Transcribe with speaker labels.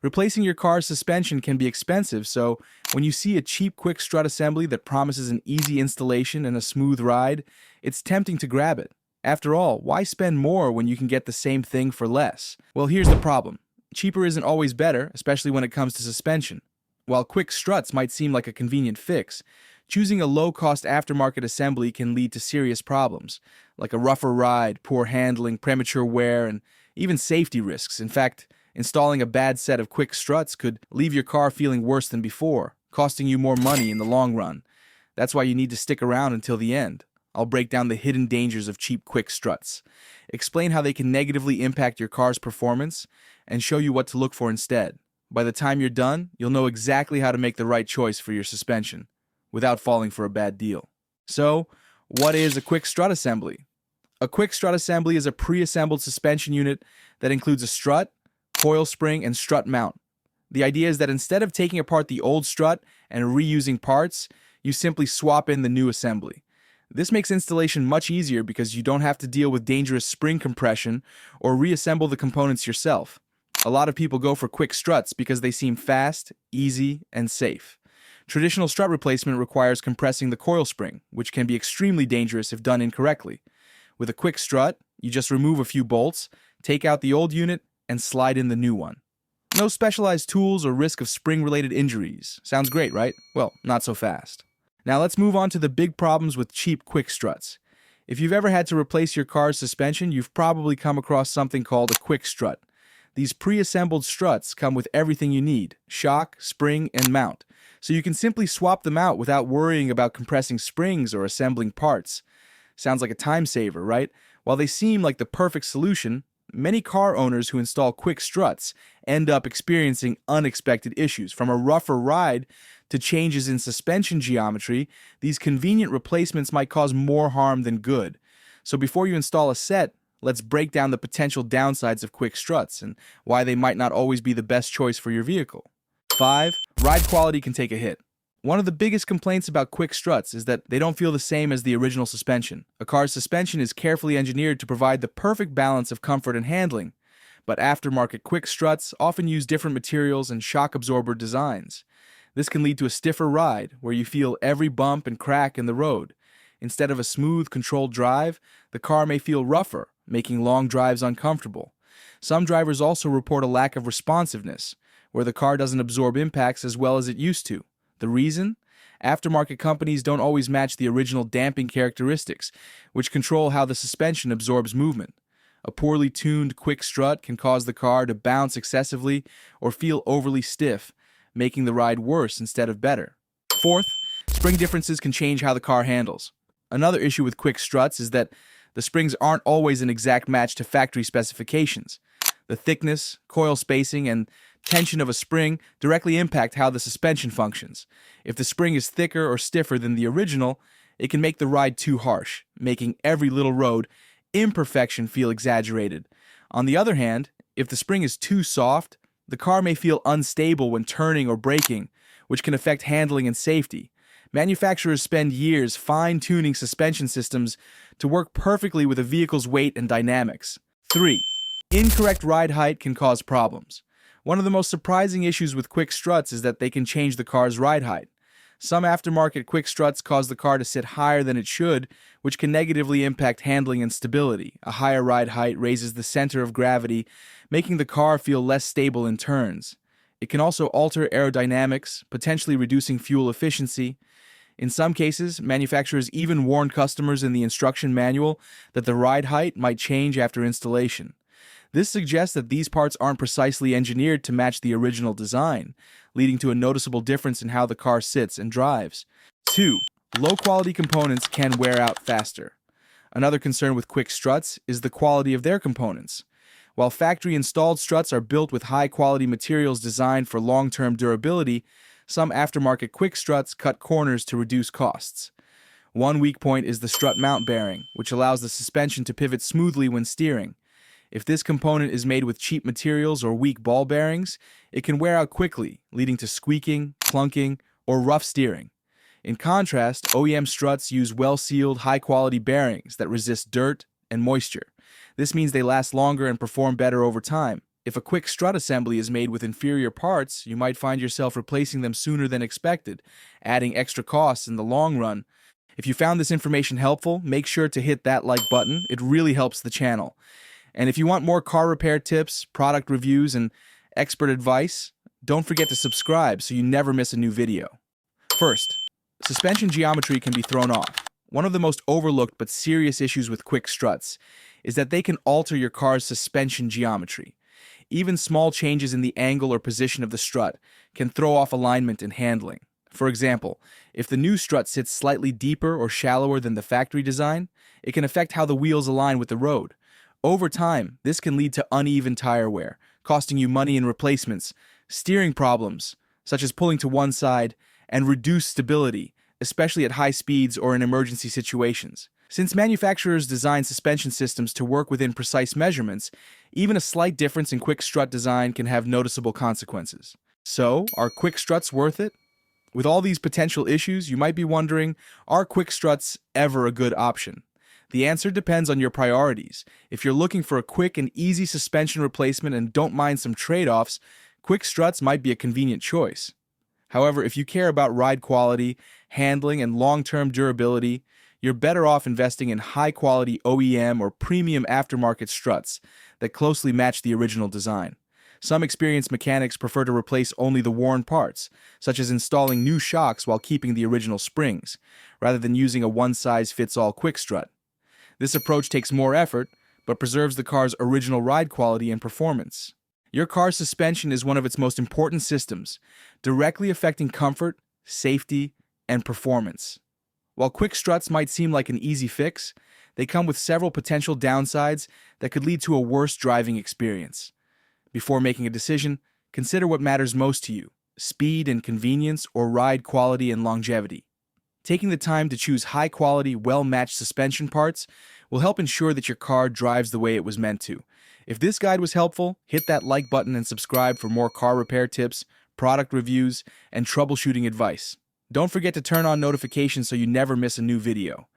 Speaker 1: Replacing your car's suspension can be expensive, so when you see a cheap quick strut assembly that promises an easy installation and a smooth ride, it's tempting to grab it. After all, why spend more when you can get the same thing for less? Well, here's the problem. Cheaper isn't always better, especially when it comes to suspension. While quick struts might seem like a convenient fix, choosing a low-cost aftermarket assembly can lead to serious problems, like a rougher ride, poor handling, premature wear, and even safety risks. In fact, installing a bad set of quick struts could leave your car feeling worse than before, costing you more money in the long run. That's why you need to stick around until the end. I'll break down the hidden dangers of cheap quick struts, explain how they can negatively impact your car's performance, and show you what to look for instead. By the time you're done, you'll know exactly how to make the right choice for your suspension, without falling for a bad deal. So, what is a quick strut assembly? A quick strut assembly is a pre-assembled suspension unit that includes a strut, coil spring, and strut mount. The idea is that instead of taking apart the old strut and reusing parts, you simply swap in the new assembly. This makes installation much easier because you don't have to deal with dangerous spring compression or reassemble the components yourself. A lot of people go for quick struts because they seem fast, easy, and safe. Traditional strut replacement requires compressing the coil spring, which can be extremely dangerous if done incorrectly. With a quick strut, you just remove a few bolts, take out the old unit, and slide in the new one. No specialized tools or risk of spring-related injuries. Sounds great, right? Well, not so fast. Now let's move on to the big problems with cheap quick struts. If you've ever had to replace your car's suspension, you've probably come across something called a quick strut. These pre-assembled struts come with everything you need: shock, spring, and mount. So you can simply swap them out without worrying about compressing springs or assembling parts. Sounds like a time saver, right? While they seem like the perfect solution, many car owners who install quick struts end up experiencing unexpected issues. From a rougher ride to changes in suspension geometry, these convenient replacements might cause more harm than good. So before you install a set, let's break down the potential downsides of quick struts and why they might not always be the best choice for your vehicle. 5. Ride quality can take a hit. One of the biggest complaints about quick struts is that they don't feel the same as the original suspension. A car's suspension is carefully engineered to provide the perfect balance of comfort and handling, but aftermarket quick struts often use different materials and shock absorber designs. This can lead to a stiffer ride, where you feel every bump and crack in the road. Instead of a smooth, controlled drive, the car may feel rougher, making long drives uncomfortable. Some drivers also report a lack of responsiveness, where the car doesn't absorb impacts as well as it used to. The reason? Aftermarket companies don't always match the original damping characteristics, which control how the suspension absorbs movement. A poorly tuned quick strut can cause the car to bounce excessively or feel overly stiff, making the ride worse instead of better. 4th, spring differences can change how the car handles. Another issue with quick struts is that the springs aren't always an exact match to factory specifications. The thickness, coil spacing, and tension of a spring directly impact how the suspension functions. If the spring is thicker or stiffer than the original, it can make the ride too harsh, making every little road imperfection feel exaggerated. On the other hand, if the spring is too soft, the car may feel unstable when turning or braking, which can affect handling and safety. Manufacturers spend years fine-tuning suspension systems to work perfectly with a vehicle's weight and dynamics. 3. Incorrect ride height can cause problems. One of the most surprising issues with quick struts is that they can change the car's ride height. Some aftermarket quick struts cause the car to sit higher than it should, which can negatively impact handling and stability. A higher ride height raises the center of gravity, making the car feel less stable in turns. It can also alter aerodynamics, potentially reducing fuel efficiency. In some cases, manufacturers even warn customers in the instruction manual that the ride height might change after installation. This suggests that these parts aren't precisely engineered to match the original design, leading to a noticeable difference in how the car sits and drives. 2. Low-quality components can wear out faster. Another concern with quick struts is the quality of their components. While factory-installed struts are built with high-quality materials designed for long-term durability, some aftermarket quick struts cut corners to reduce costs. One weak point is the strut mount bearing, which allows the suspension to pivot smoothly when steering. If this component is made with cheap materials or weak ball bearings, it can wear out quickly, leading to squeaking, clunking, or rough steering. In contrast, OEM struts use well-sealed, high-quality bearings that resist dirt and moisture. This means they last longer and perform better over time. If a quick strut assembly is made with inferior parts, you might find yourself replacing them sooner than expected, adding extra costs in the long run. If you found this information helpful, make sure to hit that like button. It really helps the channel. And if you want more car repair tips, product reviews, and expert advice, don't forget to subscribe so you never miss a new video. First, suspension geometry can be thrown off. One of the most overlooked but serious issues with quick struts is that they can alter your car's suspension geometry. Even small changes in the angle or position of the strut can throw off alignment and handling. For example, if the new strut sits slightly deeper or shallower than the factory design, it can affect how the wheels align with the road. Over time, this can lead to uneven tire wear, costing you money in replacements, steering problems, such as pulling to one side, and reduced stability, especially at high speeds or in emergency situations. Since manufacturers design suspension systems to work within precise measurements, even a slight difference in quick strut design can have noticeable consequences. So, are quick struts worth it? With all these potential issues, you might be wondering, are quick struts ever a good option? The answer depends on your priorities. If you're looking for a quick and easy suspension replacement and don't mind some trade-offs, quick struts might be a convenient choice. However, if you care about ride quality, handling, and long-term durability, you're better off investing in high-quality OEM or premium aftermarket struts that closely match the original design. Some experienced mechanics prefer to replace only the worn parts, such as installing new shocks while keeping the original springs, rather than using a one-size-fits-all quick strut. This approach takes more effort, but preserves the car's original ride quality and performance. Your car's suspension is one of its most important systems, directly affecting comfort, safety, and performance. While quick struts might seem like an easy fix, they come with several potential downsides that could lead to a worse driving experience. Before making a decision, consider what matters most to you: speed and convenience, or ride quality and longevity. Taking the time to choose high-quality, well-matched suspension parts will help ensure that your car drives the way it was meant to. If this guide was helpful, hit that like button and subscribe for more car repair tips, product reviews, and troubleshooting advice. Don't forget to turn on notifications so you never miss a new video.